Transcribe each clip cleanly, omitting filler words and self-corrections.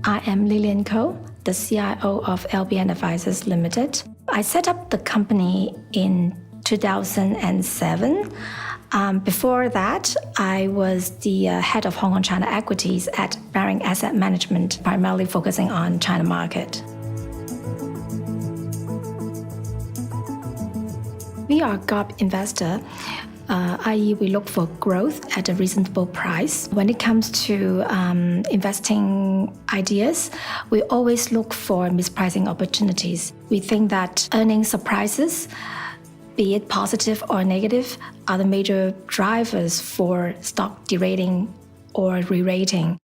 I am Lilian Co, the CIO of LBN Advisors Limited. I set up the company in 2007. Before that, I was the head of Hong Kong China Equities at Baring Asset Management, primarily focusing on China market. We are a GARP investor, i.e. we look for growth at a reasonable price. When it comes to investing ideas, we always look for mispricing opportunities. We think that earnings surprises, be it positive or negative, are the major drivers for stock derating or re-rating.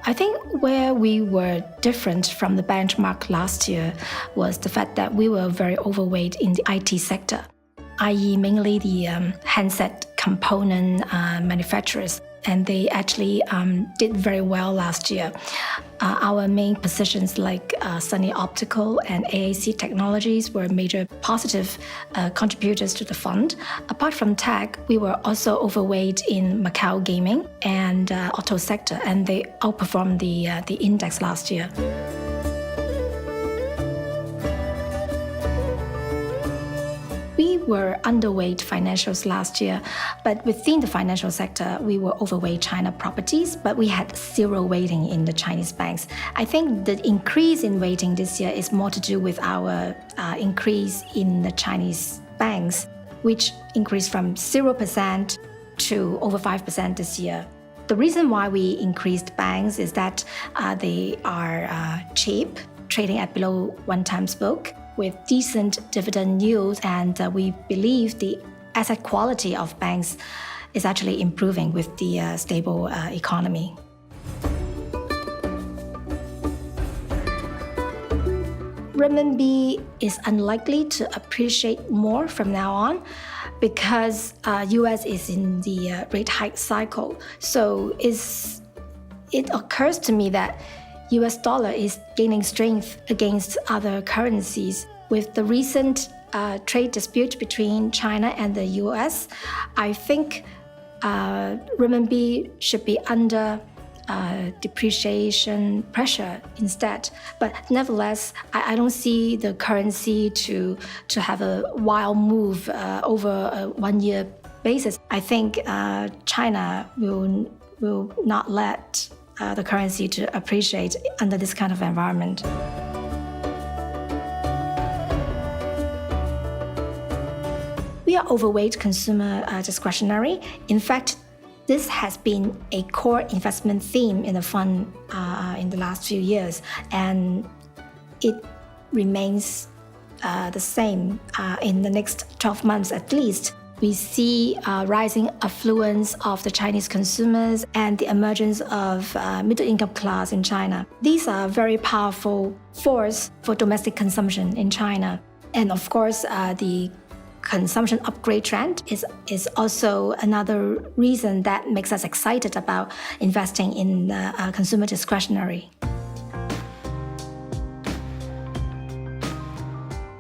I think where we were different from the benchmark last year was the fact that we were very overweight in the IT sector, i.e. mainly the handset component manufacturers, and they actually did very well last year. Our main positions like Sunny Optical and AAC Technologies were major positive contributors to the fund. Apart from tech, we were also overweight in Macau gaming and auto sector, and they outperformed the index last year. We were underweight financials last year, but within the financial sector, we were overweight China properties, but we had zero weighting in the Chinese banks. I think the increase in weighting this year is more to do with our increase in the Chinese banks, which increased from 0% to over 5% this year. The reason why we increased banks is that they are cheap, trading at below 1x book, with decent dividend yields, and we believe the asset quality of banks is actually improving with the stable economy. Renminbi is unlikely to appreciate more from now on because US is in the rate hike cycle. So it occurs to me that US dollar is gaining strength against other currencies. With the recent trade dispute between China and the US, I think renminbi should be under depreciation pressure instead. But nevertheless, I don't see the currency to have a wild move over a 1 year basis. I think China will not let the currency to appreciate under this kind of environment. We are overweight consumer discretionary. In fact, this has been a core investment theme in the fund in the last few years, and it remains the same in the next 12 months at least. We see rising affluence of the Chinese consumers and the emergence of middle-income class in China. These are very powerful force for domestic consumption in China. And of course, the consumption upgrade trend is also another reason that makes us excited about investing in consumer discretionary.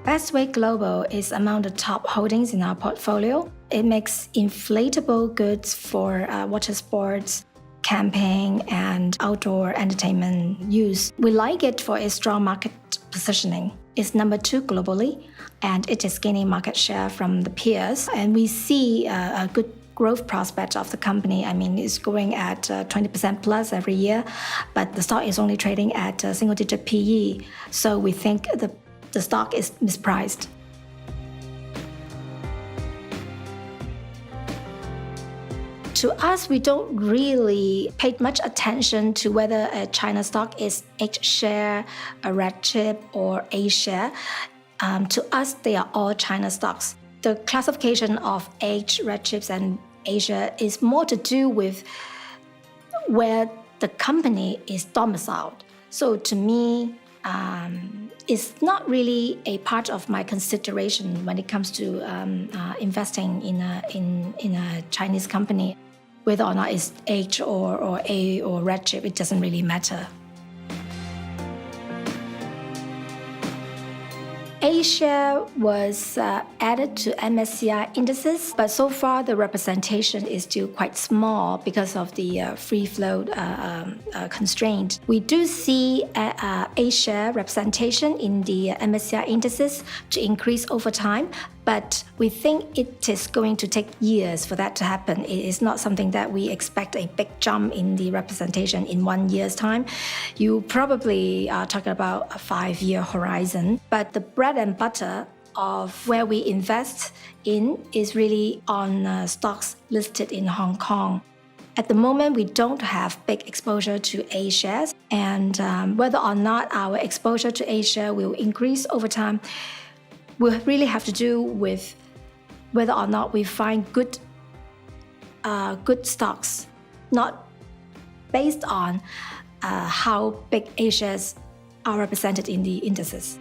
Bestway Global is among the top holdings in our portfolio. It makes inflatable goods for water sports, camping, and outdoor entertainment use. We like it for its strong market positioning. It's number 2 globally, and it is gaining market share from the peers. And we see a good growth prospect of the company. I mean, it's growing at 20% plus every year, but the stock is only trading at a single-digit PE. So we think the stock is mispriced. To us, we don't really pay much attention to whether a China stock is H share, a red chip, or A share. To us, they are all China stocks. The classification of H, red chips, and Asia is more to do with where the company is domiciled. So to me, it's not really a part of my consideration when it comes to investing in a Chinese company. Whether or not it's H or A or red chip, it doesn't really matter. A share was added to MSCI indices, but so far the representation is still quite small because of the free float constraint. We do see A share representation in the MSCI indices to increase over time, but we think it is going to take years for that to happen. It is not something that we expect a big jump in the representation in 1 year's time. You probably are talking about a 5-year horizon, but the bread and butter of where we invest in is really on stocks listed in Hong Kong. At the moment, we don't have big exposure to A shares, and whether or not our exposure to A share will increase over time will really have to do with whether or not we find good stocks, not based on how big A shares are represented in the indices.